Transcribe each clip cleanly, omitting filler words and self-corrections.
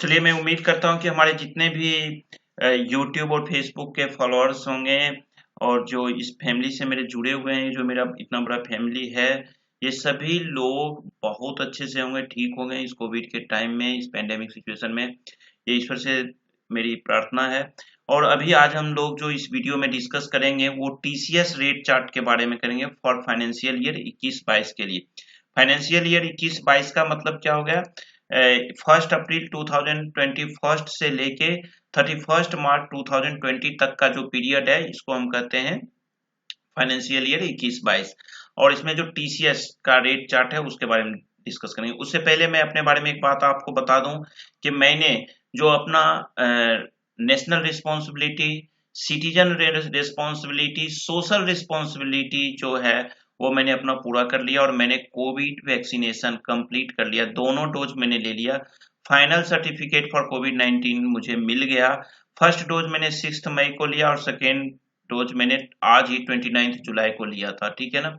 चलिए, मैं उम्मीद करता हूँ कि हमारे जितने भी यूट्यूब और फेसबुक के फॉलोअर्स होंगे और जो इस फैमिली से मेरे जुड़े हुए हैं, जो मेरा इतना बड़ा फैमिली है, ये सभी लोग बहुत अच्छे से होंगे, ठीक होंगे इस कोविड के टाइम में, इस पेंडेमिक सिचुएशन में। ये ईश्वर से मेरी प्रार्थना है। और अभी आज हम लोग जो इस वीडियो में डिस्कस करेंगे वो टीसीएस रेट चार्ट के बारे में करेंगे फॉर फाइनेंशियल ईयर 21-22 के लिए। फाइनेंशियल ईयर 21-22 का मतलब क्या हो गया? 1 अप्रैल 2021 से लेके 31 मार्च 2020 तक का जो पीरियड है, इसको हम कहते हैं फाइनेंशियल ईयर 21-22। और इसमें जो टीसीएस का रेट चार्ट है उसके बारे में डिस्कस करेंगे। उससे पहले मैं अपने बारे में एक बात आपको बता दूं कि मैंने जो अपना national responsibility, citizen responsibility, social responsibility जो है वो मैंने अपना पूरा कर लिया और मैंने कोविड वैक्सीनेशन कंप्लीट कर लिया। दोनों डोज मैंने ले लिया। फाइनल सर्टिफिकेट फॉर कोविड-19 मुझे मिल गया। फर्स्ट डोज मैंने 6 मई को लिया और सेकेंड डोज मैंने आज ही 29 जुलाई को लिया था। ठीक है ना?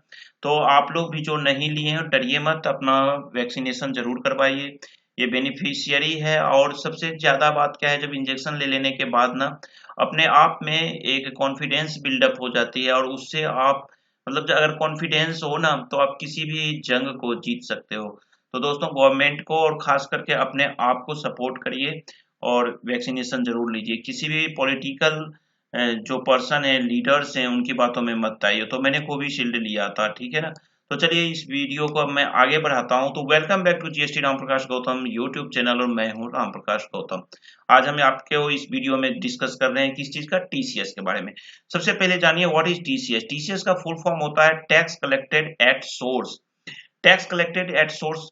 तो आप लोग भी जो नहीं लिए हैं डरिए मत, अपना वैक्सीनेशन जरूर करवाइए। ये बेनिफिशियरी है। और सबसे ज्यादा बात क्या है, जब इंजेक्शन ले लेने के बाद ना अपने आप में एक कॉन्फिडेंस बिल्डअप हो जाती है और उससे आप मतलब अगर कॉन्फिडेंस हो ना तो आप किसी भी जंग को जीत सकते हो। तो दोस्तों, गवर्नमेंट को और खास करके अपने आप को सपोर्ट करिए और वैक्सीनेशन जरूर लीजिए। किसी भी पॉलिटिकल जो पर्सन है, लीडर्स हैं, उनकी बातों में मत आइए। तो मैंने कोविशील्ड लिया था। ठीक है ना? तो चलिए इस वीडियो को अब मैं आगे बढ़ाता हूं। तो welcome back to GST Ram Prakash Gautam YouTube channel और मैं हूं राम प्रकाश गौतम। आज हम आपके इस वीडियो में डिस्कस कर रहे हैं किस चीज का? टीसीएस के बारे में। सबसे पहले जानिए व्हाट इज टीसीएस। टीसीएस का फुल फॉर्म होता है tax collected at source. Tax collected at source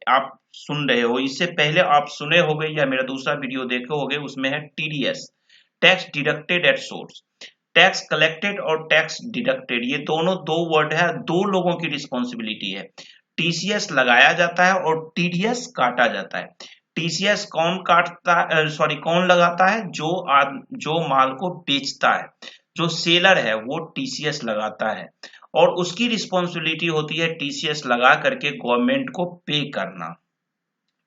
आप सुन रहे हो, इससे पहले आप सुने होंगे या मेरा दूसरा वीडियो देखे होंगे, उसमें है TDS, tax deducted at source. Tax collected और टैक्स डिडक्टेड ये दोनों दो वर्ड है, दो लोगों की रिस्पॉन्सिबिलिटी है। टीसीएस लगाया जाता है और टीडीएस काटा जाता है। टीसीएस कौन काटता, सॉरी कौन लगाता है? जो माल को बेचता है, जो सेलर है वो टीसीएस लगाता है और उसकी रिस्पॉन्सिबिलिटी होती है टीसीएस लगा करके गवर्नमेंट को पे करना।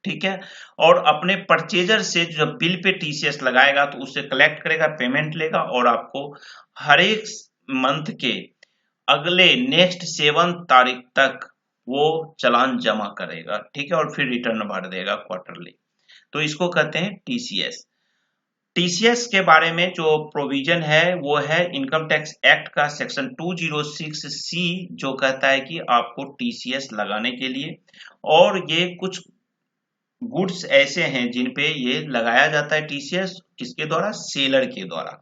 ठीक है? और अपने परचेजर से जब बिल पे टीसीएस लगाएगा तो उससे कलेक्ट करेगा, पेमेंट लेगा और आपको हर एक मंथ के अगले नेक्स्ट 7 तारीख तक वो चालान जमा करेगा। ठीक है? और फिर रिटर्न भर देगा क्वार्टरली। तो इसको कहते हैं टीसीएस। टीसीएस के बारे में जो प्रोविजन है वो है इनकम टैक्स एक्ट का सेक्शन 206 सी, जो कहता है कि आपको टीसीएस लगाने के लिए, और ये कुछ गुड्स ऐसे हैं जिन पे ये लगाया जाता है टीसीएस, किसके द्वारा? सेलर के द्वारा।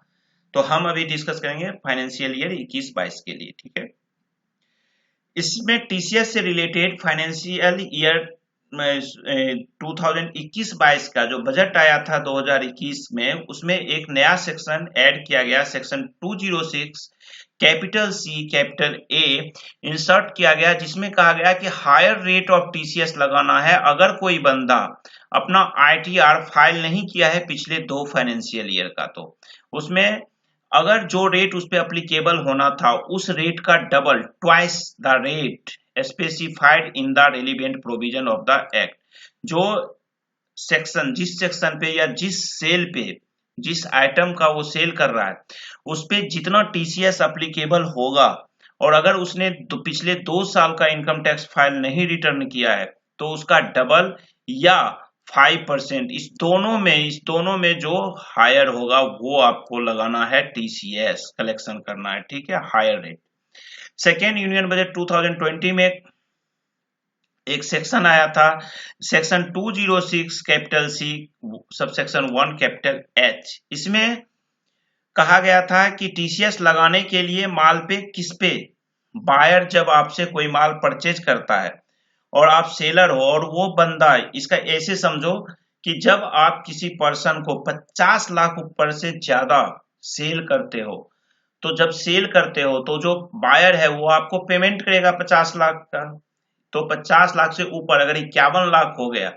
तो हम अभी डिस्कस करेंगे फाइनेंशियल ईयर 21-22 के लिए। ठीक है? इसमें टीसीएस से रिलेटेड फाइनेंशियल ईयर 2021-22 का जो बजट आया था 2021 में, उसमें एक नया सेक्शन ऐड किया गया, section 206 capital C capital A insert किया गया, जिसमें कहा गया कि हायर रेट ऑफ टीसीएस लगाना है अगर कोई बंदा अपना आईटीआर फाइल नहीं किया है पिछले 2 फाइनेंशियल ईयर का। तो उसमें अगर जो रेट उस पर अप्लीकेबल होना था उस रेट का double, twice the rate specified in the relevant provision of the act. जो सेक्शन, जिस सेक्शन पे या जिस सेल पे, जिस आइटम का वो सेल कर रहा है उस पे जितना टीसीएस अप्लीकेबल होगा, और अगर उसने पिछले 2 साल का इनकम टैक्स फाइल नहीं रिटर्न किया है तो उसका डबल या 5%, इस दोनों में जो हायर होगा वो आपको लगाना है, टीसीएस कलेक्शन करना है। ठीक है? Higher rate. Second union budget 2020 में एक सेक्शन आया था, सेक्शन 206 कैपिटल सी सब सेक्शन 1 कैपिटल एच। इसमें कहा गया था कि टीसीएस लगाने के लिए माल पे किस पे, बायर जब आपसे कोई माल परचेज करता है और आप सेलर हो, और वो बंदा, इसका ऐसे समझो कि जब आप किसी पर्सन को 50 लाख ऊपर से ज्यादा सेल करते हो, तो जब सेल करते हो तो जो बायर है वो आपको पेमेंट करेगा 50 लाख का। तो 50 लाख से ऊपर अगर 51 लाख हो गया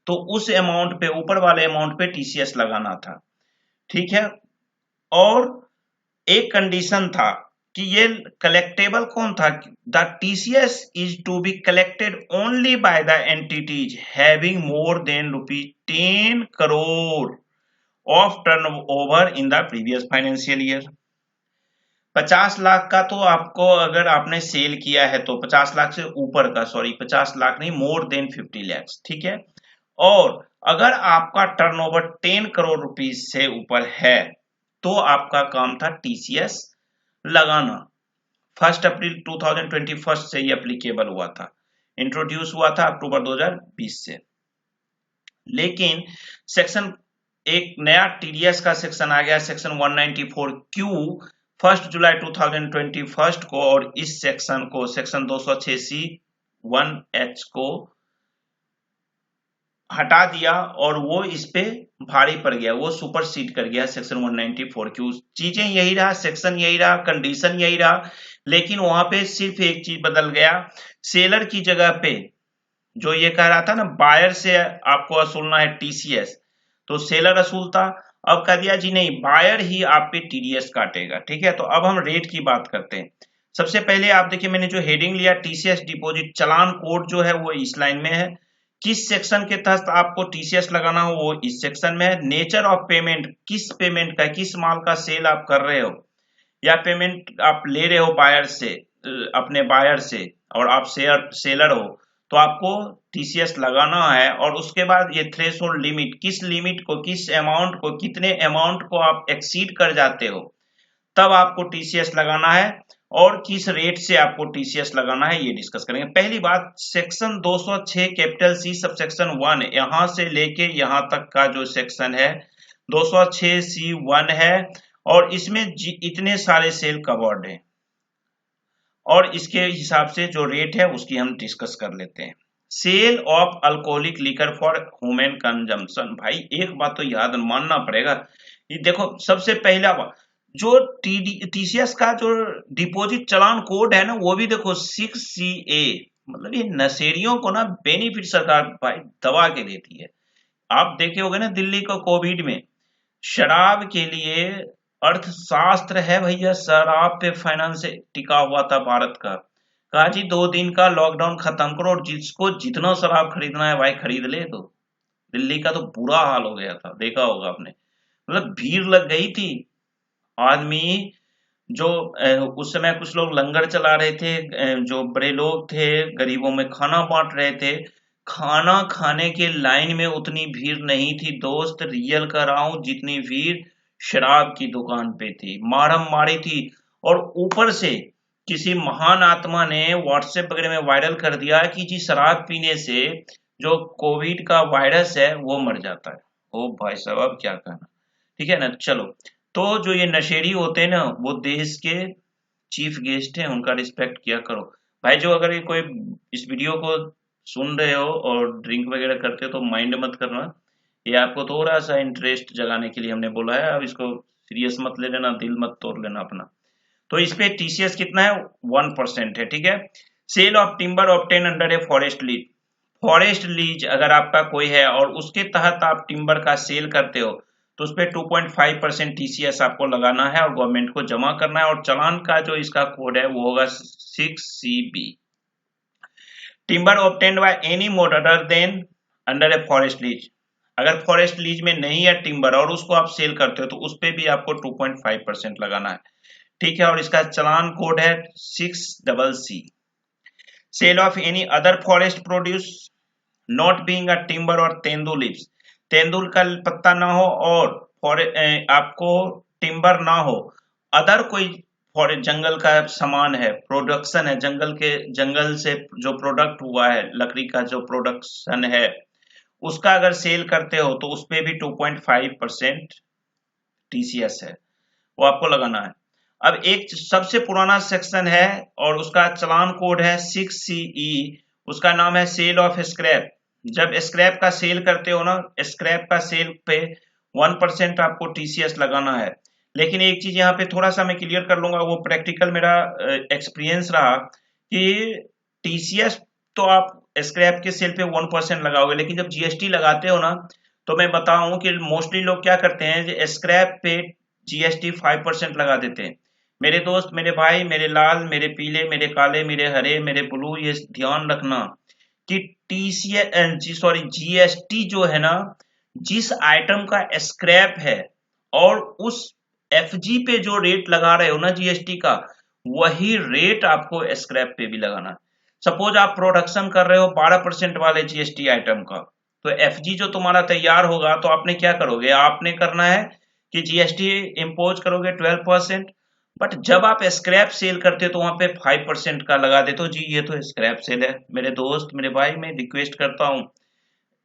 तो उस अमाउंट पे, ऊपर वाले अमाउंट पे टीसीएस लगाना था। ठीक है? और एक कंडीशन था कि ये कलेक्टेबल कौन था। The TCS is to be collected only by the entities having more than ₹10 crore of turnover in the previous financial year. 50 lakh का तो आपको अगर आपने सेल किया है तो 50 लाख से ऊपर का, सॉरी 50 लाख नहीं, मोर देन 50 लैक्स, ठीक है। और अगर आपका टर्नओवर 10 करोड़ रुपीस से ऊपर है तो आपका काम था टीसीएस लगाना। 1 अप्रैल 2021 से ये एप्लीकेबल हुआ था, इंट्रोड्यूस हुआ था अक्टूबर 2020 से। लेकिन सेक्शन, एक नया टीडीएस का सेक्शन आ गया, सेक्शन 194Q 1 जुलाई 2021 को, और इस सेक्शन को, सेक्शन 206C(1)(h) को हटा दिया और वो इस पे भारी पड़ गया, वो सुपरसीड कर गया सेक्शन 194Q। चीजें यही रहा, सेक्शन यही रहा, कंडीशन यही रहा, लेकिन वहां पे सिर्फ एक चीज बदल गया। सेलर की जगह पे जो ये कह रहा था ना, बायर से आपको वसूलना है टीसीएस, तो सेलर वसूलता, अब कह दिया जी नहीं, बायर ही आप पे टीडीएस काटेगा, ठीक है। तो अब हम रेट की बात करते हैं। सबसे पहले आप देखिए, मैंने जो हेडिंग लिया टीसीएस डिपॉजिट चलान कोड जो है वो इस लाइन में है। किस सेक्शन के तहत आपको टीसीएस लगाना हो वो इस सेक्शन में है। नेचर ऑफ पेमेंट, किस पेमेंट का, किस माल का सेल आप कर रहे हो या पेमेंट आप ले रहे हो बायर से, अपने बायर से, और आप सेलर हो, तो आपको टीसीएस लगाना है। और उसके बाद ये थ्रेशोल्ड लिमिट, किस लिमिट को, किस अमाउंट को, कितने अमाउंट को आप एक्सीड कर जाते हो तब आपको टीसीएस लगाना है, और किस रेट से आपको टीसीएस लगाना है ये डिस्कस करेंगे। पहली बात, सेक्शन 206 कैपिटल सी सबसेक्शन 1, यहां से लेके यहां तक का जो सेक्शन है 206C(1) है, और इसमें इतने सारे सेल कवर्ड हैं, और इसके हिसाब से जो रेट है उसकी हम डिस्कस कर लेते हैं। Sale of alcoholic liquor for human consumption, भाई एक बात तो याद मानना पड़ेगा, ये देखो सबसे पहला जो टीसीएस का जो डिपॉजिट चलान कोड है ना, वो भी देखो 6CA, मतलब ये नशेड़ियों को ना बेनिफिट सरकार भाई दबा के देती है। आप देखे होंगे ना दिल्ली का कोविड में, शराब के लिए अर्थशास्त्र है भैया, शराब पे फाइनेंस टिका हुआ था भारत का। कहा जी 2 दिन का लॉकडाउन खत्म करो और जिसको जितना शराब खरीदना है भाई खरीद ले। तो दिल्ली का तो बुरा हाल हो गया था, देखा होगा आपने, मतलब भीड़ लग गई थी। आदमी जो उस समय कुछ लोग लंगर चला रहे थे, जो बड़े लोग थे गरीबों में खाना बांट रहे थे, खाना खाने के लाइन में उतनी भीड़ नहीं थी दोस्त, रियल कर रहा हूं, जितनी भीड़ शराब की दुकान पे थी, मारम मारी थी। और ऊपर से किसी महान आत्मा ने व्हाट्सएप वगैरह में वायरल कर दिया कि जी शराब पीने से जो कोविड का वायरस है वो मर जाता है। ओ भाई साहब अब क्या कहना, ठीक है ना। चलो, तो जो ये नशेड़ी होते हैं ना, वो देश के चीफ गेस्ट हैं, उनका रिस्पेक्ट किया करो भाई। जो अगर ये कोई इस वीडियो को सुन रहे हो और ड्रिंक वगैरह करते हो तो माइंड मत करना, ये आपको थोड़ा सा इंटरेस्ट जगाने के लिए हमने बोला है, अब इसको सीरियस मत ले लेना, दिल मत तोड़ लेना अपना। तो इस पे टीसीएस कितना है, 1% है, ठीक है। Sale of timber obtain under a forest lease, forest lease अगर आपका कोई है और उसके तहत आप टिम्बर का सेल करते हो तो उस पर 2.5% टीसीएस आपको लगाना है और गवर्नमेंट को जमा करना है। और चालान का जो इसका कोड है वो होगा 6CB। Timber obtained by any mode other than under a forest lease, अगर फॉरेस्ट लीज में नहीं है टिम्बर और उसको आप सेल करते हो तो उस पे भी आपको 2.5% लगाना है, ठीक है। और इसका चालान कोड है 6CC। Sale of any other forest produce not being a timber और तेंदुल लीव्स, तेंदुल का पत्ता ना हो और आपको टिम्बर ना हो, अदर कोई फॉरेस्ट जंगल का सामान है, प्रोडक्शन है, जंगल से जो प्रोडक्ट हुआ है, लकड़ी का जो प्रोडक्शन है, उसका अगर सेल करते हो तो उस पे भी 2.5% टीसीएस है, वो आपको लगाना है। अब एक सबसे पुराना सेक्शन है और उसका चालान कोड है 6CE, उसका नाम है सेल ऑफ स्क्रैप। जब स्क्रैप का सेल करते हो ना, स्क्रैप का सेल पे 1% आपको टीसीएस लगाना है। लेकिन एक चीज यहाँ पे थोड़ा सा मैं क्लियर कर लूंगा, वो प्रैक्टिकल मेरा एक्सपीरियंस रहा कि टीसीएस तो आप स्क्रैप के सेल पे 1% लगाओगे, लेकिन जब जीएसटी लगाते हो ना, तो मैं बताऊं कि मोस्टली लोग क्या करते हैं, स्क्रैप पे जीएसटी 5% लगा देते हैं। मेरे दोस्त, मेरे भाई, मेरे लाल, मेरे पीले, मेरे काले, मेरे हरे, मेरे ब्लू, ये ध्यान रखना कि टीसीएस सॉरी जीएसटी जो है ना, जिस आइटम का स्क्रैप है और उस एफजी पे जो रेट लगा रहे हो ना जीएसटी का, वही रेट आपको स्क्रैप पे भी लगाना है। सपोज आप प्रोडक्शन कर रहे हो 12% वाले जीएसटी आइटम का, तो एफजी जो तुम्हारा तैयार होगा तो आपने क्या करोगे, आपने करना है कि जीएसटी इम्पोज करोगे 12%। बट जब आप स्क्रैप सेल करते हो तो वहां पे 5% का लगा देते हो, जी ये तो स्क्रैप सेल है। मेरे दोस्त, मेरे भाई, मैं रिक्वेस्ट करता हूँ,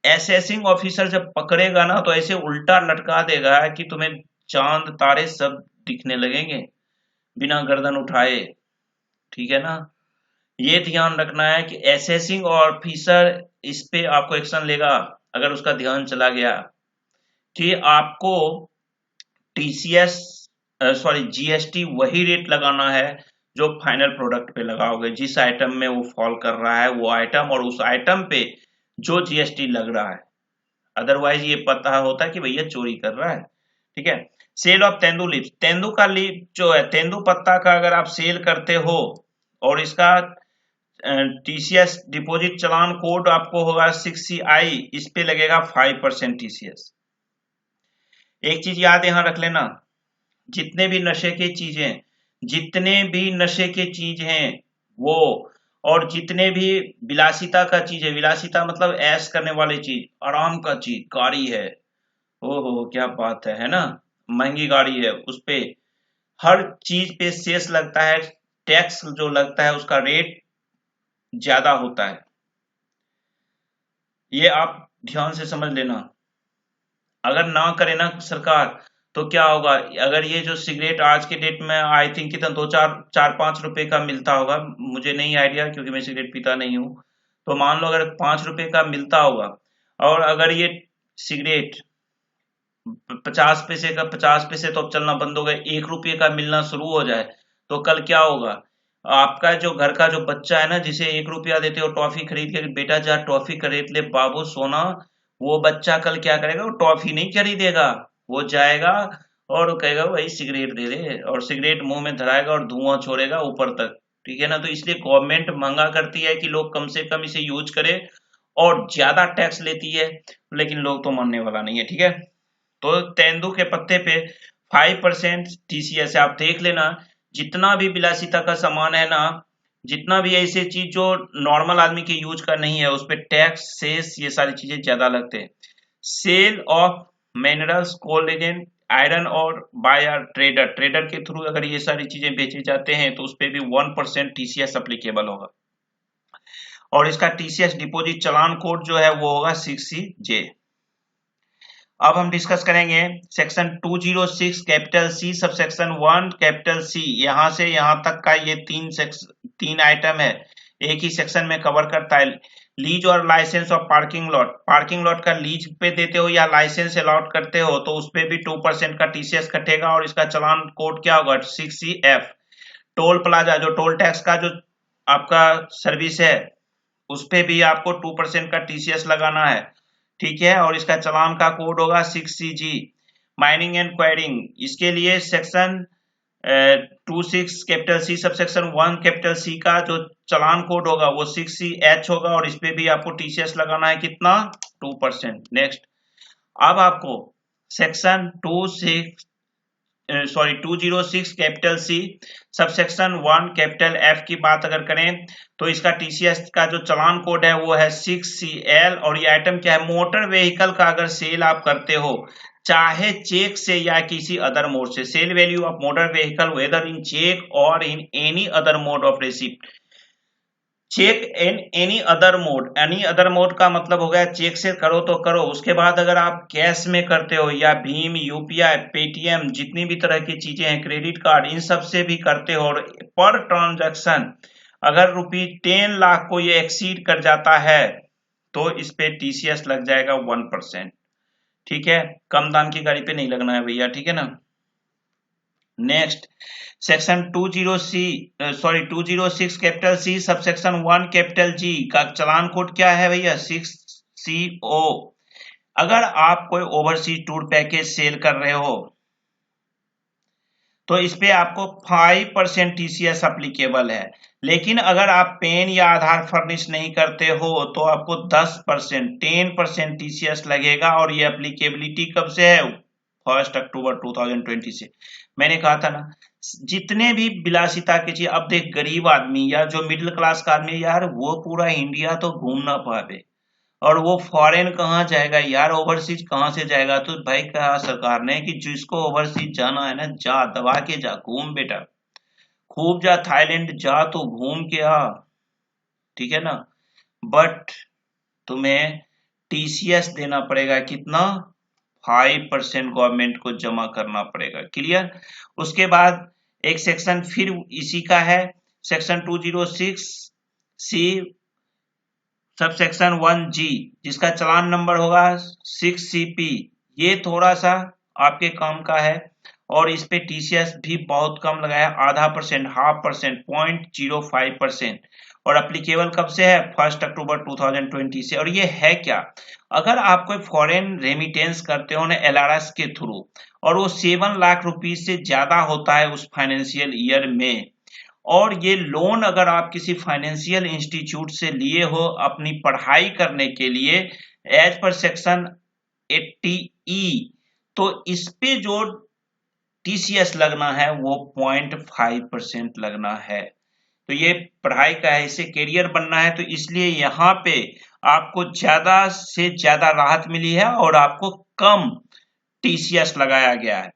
एसेसिंग ऑफिसर जब पकड़ेगा ना तो ऐसे उल्टा लटका देगा कि तुम्हें चांद तारे सब दिखने लगेंगे बिना गर्दन उठाए। ठीक है ना? ये ध्यान रखना है कि एसेसिंग ऑफिसर इस पे आपको एक्शन लेगा अगर उसका ध्यान चला गया कि आपको टीसीएस सॉरी जीएसटी वही रेट लगाना है जो फाइनल प्रोडक्ट पे लगाओगे, जिस आइटम में वो फॉल कर रहा है वो आइटम, और उस आइटम पे जो जीएसटी लग रहा है। अदरवाइज ये पता होता है कि भैया चोरी कर रहा है। ठीक है। Sale of tendu leaves, tendu का लीफ जो है, तेंदू पत्ता का अगर आप सेल करते हो और इसका टीसीएस डिपॉजिट चालान कोड आपको होगा 6CI, इस पे लगेगा 5% टीसीएस। एक चीज याद यहां रख लेना, जितने भी नशे की चीजें, जितने भी नशे के चीज हैं वो, और जितने भी विलासिता का चीज है, विलासिता मतलब ऐश करने वाली चीज, आराम का चीज, गाड़ी है, ओहो क्या बात है ना, महंगी गाड़ी है, उस पे हर चीज पे सेस लगता है, टैक्स जो लगता है उसका रेट ज्यादा होता है। ये आप ध्यान से समझ लेना। अगर ना करे ना सरकार तो क्या होगा, अगर ये जो सिगरेट आज के डेट में आई थिंक कितना 2 4 4 5 रुपए का मिलता होगा, मुझे नहीं आइडिया क्योंकि मैं सिगरेट पीता नहीं हूँ। तो मान लो अगर 5 रुपए का मिलता होगा, और अगर ये सिगरेट 50 पैसे का, 50 पैसे तो अब चलना बंद हो गए, 1 रुपये का मिलना शुरू हो जाए, तो कल क्या होगा, आपका जो घर का जो बच्चा है ना, जिसे 1 रुपया देते हो टॉफी खरीद के, बेटा जा टॉफी खरीद ले बाबू सोना, वो बच्चा कल क्या करेगा, वो टॉफी नहीं खरीदेगा, वो जाएगा और वो कहेगा भाई सिगरेट दे दे, और सिगरेट मुंह में धराएगा और धुआं छोड़ेगा ऊपर तक। ठीक है ना? तो इसलिए गवर्नमेंट महंगा करती है कि लोग कम से कम इसे यूज करें, और ज्यादा टैक्स लेती है, लेकिन लोग तो मानने वाला नहीं है। ठीक है। तो तेंदू के पत्ते पे 5% टीसीएस है। आप देख लेना, जितना भी विलासिता का सामान है ना, जितना भी ऐसे चीज जो नॉर्मल आदमी के यूज का नहीं है, उस पे टैक्स सेस ये सारी चीजें ज्यादा लगते हैं। Sale of minerals, collagen, iron और बाय ट्रेडर, ट्रेडर के थ्रू अगर ये सारी चीजें बेचे जाते हैं तो उस पे भी 1% टीसीएस अप्लीकेबल होगा, और इसका टीसीएस डिपॉजिट चालान कोड जो है वो होगा 6CJ। अब हम डिस्कस करेंगे सेक्शन 206 कैपिटल सी सब सेक्शन 1 कैपिटल सी, यहां से यहां तक का ये तीन आइटम है, एक ही सेक्शन में कवर करता है। लीज और licence of parking lot, parking lot का लीज पे देते हो या लाइसेंस अलॉट करते हो तो उस पे भी 2% का टीसीएस कटेगा, और इसका चालान कोड क्या होगा 6CF। टोल प्लाजा, जो टोल टैक्स का जो आपका सर्विस है, उस पे भी आपको 2% का टीसीएस लगाना है। ठीक है। और इसका चालान का कोड होगा 6CG। माइनिंग एंड क्वायरिंग, इसके लिए section 26 capital C sub section 1 capital C का जो चालान कोड होगा वो 6CH होगा, और इस पे भी आपको टीसीएस लगाना है, कितना 2%। नेक्स्ट, अब आपको section 206 capital C subsection 1 capital F की बात अगर करें तो इसका टीसीएस का जो चालान कोड है वो है 6CL, और ये आइटम क्या है, मोटर व्हीकल का अगर सेल आप करते हो, चाहे चेक से या किसी अदर मोड से, sale value of motor vehicle whether in cheque और in any other mode of receipt, cheque in any other mode का मतलब हो गया चेक से करो तो करो, उसके बाद अगर आप कैश में करते हो या भीम, यूपीआई, पेटीएम, जितनी भी तरह की चीजें हैं, क्रेडिट कार्ड, इन सब से भी करते हो, और पर ट्रांजैक्शन अगर ₹10 लाख को ये एक्सीड कर जाता है तो इस पे टीसीएस लग जाएगा 1%। ठीक है। कम दाम की गाड़ी पे नहीं लगना है भैया। ठीक है ना? नेक्स्ट, सेक्शन 206 कैपिटल सी सब सेक्शन 1 कैपिटल जी का चालान कोड क्या है भैया 6CO। अगर आप कोई ओवरसीज टूर पैकेज सेल कर रहे हो तो इस पे आपको 5% टीसीएस अप्लीकेबल है। लेकिन अगर आप पैन या आधार फर्निश नहीं करते हो तो आपको 10% टीसीएस लगेगा, और ये एप्लीकेबिलिटी कब से है? 1 अक्टूबर 2020 से। मैंने कहा था ना, जितने भी विलासिता की चीज, अब देख गरीब आदमी या जो मिडिल क्लास का आदमी यार, वो पूरा इंडिया तो घूम ना पावे, और वो फॉरेन कहाँ जाएगा यार, ओवरसीज कहाँ से जाएगा? तो भाई कहा सरकार ने कि जिसको ओवरसीज जाना है ना, जा दबा के जा, घूम बेटा, खूब जा, थाईलैंड जा तो घूम के आ, ठीक है ना। बट तुम्हें टीसीएस देना पड़ेगा, कितना? 5% गवर्नमेंट को जमा करना पड़ेगा। क्लियर? उसके बाद एक सेक्शन फिर इसी का है, सेक्शन 206 सी सब सेक्शन 1G, जिसका चालान नंबर होगा 6CP। ये थोड़ा सा आपके काम का है, और इस पे टीसीएस भी बहुत कम लगाया, ½ %, 0.05%, और एप्लीकेबल कब से है? 1 अक्टूबर 2020 से। और ये है क्या? अगर आप कोई फॉरेन रेमिटेंस करते हो ना एलआरएस के थ्रू, और वो 7 लाख रुपीज से ज्यादा होता है उस फाइनेंशियल ईयर में, और ये लोन अगर आप किसी फाइनेंशियल इंस्टीट्यूट से लिए हो अपनी पढ़ाई करने के लिए, एज पर सेक्शन 80E, तो इस पे जो टीसीएस लगना है वो 0.5% लगना है। तो ये पढ़ाई का है, इससे कैरियर बनना है, तो इसलिए यहाँ पे आपको ज्यादा से ज्यादा राहत मिली है और आपको कम टीसीएस लगाया गया है।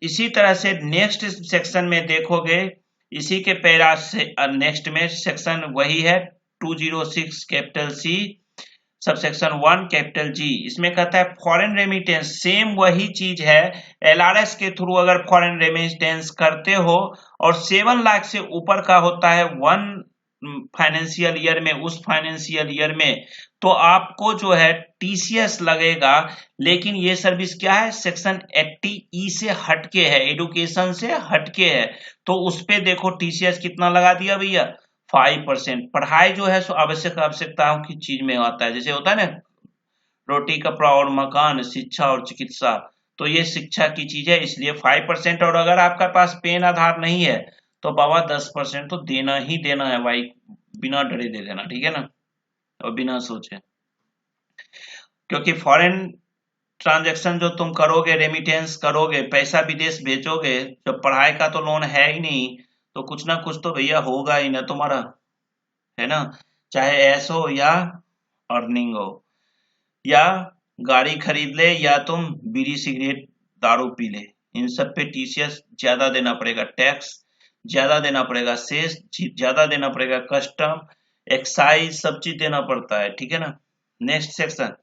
इसी तरह से नेक्स्ट सेक्शन में देखोगे, इसी के पैरा से नेक्स्ट में सेक्शन वही है 206 capital C subsection 1 capital G. इसमें कहता है फॉरेन रेमिटेंस, सेम वही चीज है, एलआरएस के थ्रू अगर फॉरेन रेमिटेंस करते हो और 7 लाख से ऊपर का होता है वन फाइनेंशियल ईयर में, उस फाइनेंशियल ईयर में, तो आपको जो है टीसीएस लगेगा। लेकिन ये सर्विस क्या है? सेक्शन 80E से हटके है, एडुकेशन से हटके है, तो उस पे देखो टीसीएस कितना लगा दिया भैया, 5%। पढ़ाई जो है सो आवश्यकताओं की चीज में आता है, जैसे होता है ना रोटी कपड़ा और मकान, शिक्षा और चिकित्सा, तो ये शिक्षा की चीज है, इसलिए 5%। और अगर आपका पास पेन आधार नहीं है तो बाबा 10% तो देना ही देना है भाई, बिना डरे दे देना, ठीक है ना, और बिना सोचे। क्योंकि फॉरेन ट्रांजैक्शन जो तुम करोगे, रेमिटेंस करोगे, पैसा विदेश भेजोगे, जब पढ़ाई का तो लोन है ही नहीं, तो कुछ ना कुछ तो भैया होगा ही ना तुम्हारा, है ना, चाहे ऐस हो या अर्निंग हो, या गाड़ी खरीद ले, या तुम बीड़ी सिगरेट दारू पी ले, इन सब पे टीसीएस ज्यादा देना पड़ेगा, टैक्स ज्यादा देना पड़ेगा, सेस ज्यादा देना पड़ेगा, कस्टम एक्साइज सब चीज देना पड़ता है, ठीक है ना। Next section,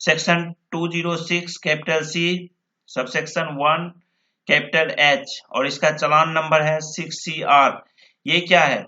section 206 capital C subsection 1 capital H, और इसका चालान नंबर है 6CR। ये क्या है?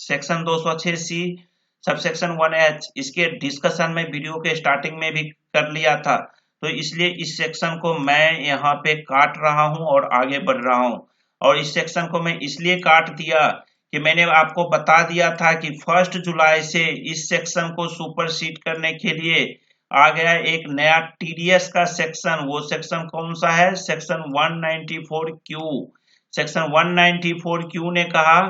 Section 206C subsection 1H। इसके डिस्कशन में वीडियो के स्टार्टिंग में भी कर लिया था, तो इसलिए इस सेक्शन को मैं यहाँ पे काट रहा हूँ और आगे बढ़ रहा हूँ। और इस सेक्शन को मैं इसलिए काट दिया कि मैंने आपको बता दिया था कि 1 जुलाई से इस सेक्शन को सुपरसीड करने के लिए आ गया एक नया टीडीएस का सेक्शन। वो सेक्शन कौन सा है? Section 194Q। सेक्शन 194Q ने कहा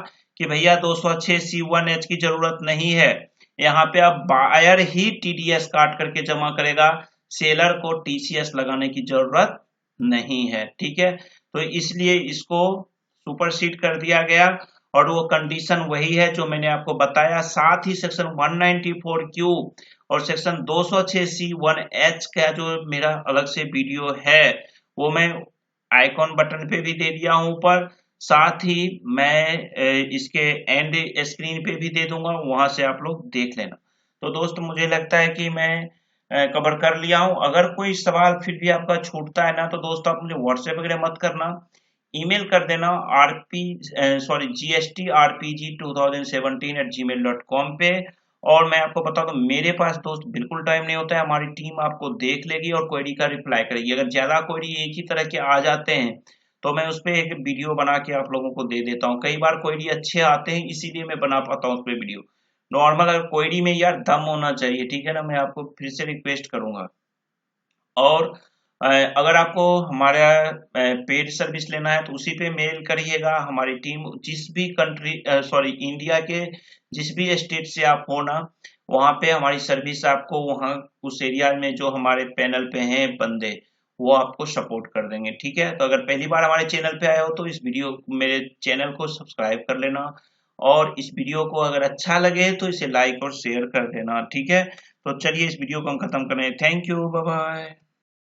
कि भैया 206C1H की जरूरत नहीं है, यहाँ पे अब बायर ही टीडीएस काट करके जमा करेगा, सेलर को टीसीएस लगाने की जरूरत नहीं है, ठीक है। तो इसलिए इसको सुपरसीड कर दिया गया, और वो कंडीशन वही है जो मैंने आपको बताया। साथ ही सेक्शन 194Q और सेक्शन 206C1H का जो मेरा अलग से वीडियो है वो मैं आइकॉन बटन पे भी दे दिया हूं ऊपर, साथ ही मैं इसके एंड स्क्रीन पे भी दे दूंगा, वहां से आप लोग देख लेना। तो दोस्त मुझे लगता है कि मैं कवर कर लिया हूं। अगर कोई सवाल फिर भी आपका छूटता है ना, तो दोस्त आप मुझे व्हाट्सएप वगैरह मत करना, ईमेल कर देना GSTRPG2017@gmail.com पे। और मैं आपको बता दूं, मेरे पास दोस्त बिल्कुल टाइम नहीं होता है, हमारी टीम आपको देख लेगी और क्वेरी का रिप्लाई करेगी। अगर ज्यादा क्वेरी एक ही तरह के आ जाते हैं तो मैं उस पर एक वीडियो बना के आप लोगों को दे देता हूँ। कई बार क्वेरी अच्छे आते हैं इसीलिए मैं बना पाता हूँ उस पर वीडियो। नॉर्मल अगर क्वेरी में यार दम होना चाहिए, ठीक है ना, मैं आपको फिर से रिक्वेस्ट करूंगा। और अगर आपको हमारा पेड सर्विस लेना है तो उसी पे मेल करिएगा। हमारी टीम जिस भी कंट्री सॉरी इंडिया के जिस भी स्टेट से आप हो ना, वहाँ पे हमारी सर्विस आपको वहाँ उस एरिया में जो हमारे पैनल पे हैं बंदे, वो आपको सपोर्ट कर देंगे। ठीक है, तो अगर पहली बार हमारे चैनल पे आए हो तो इस वीडियो मेरे चैनल को सब्सक्राइब कर लेना, और इस वीडियो को अगर अच्छा लगे तो इसे लाइक और शेयर कर देना। ठीक है, तो चलिए इस वीडियो को हम खत्म करें। Thank you, bye bye.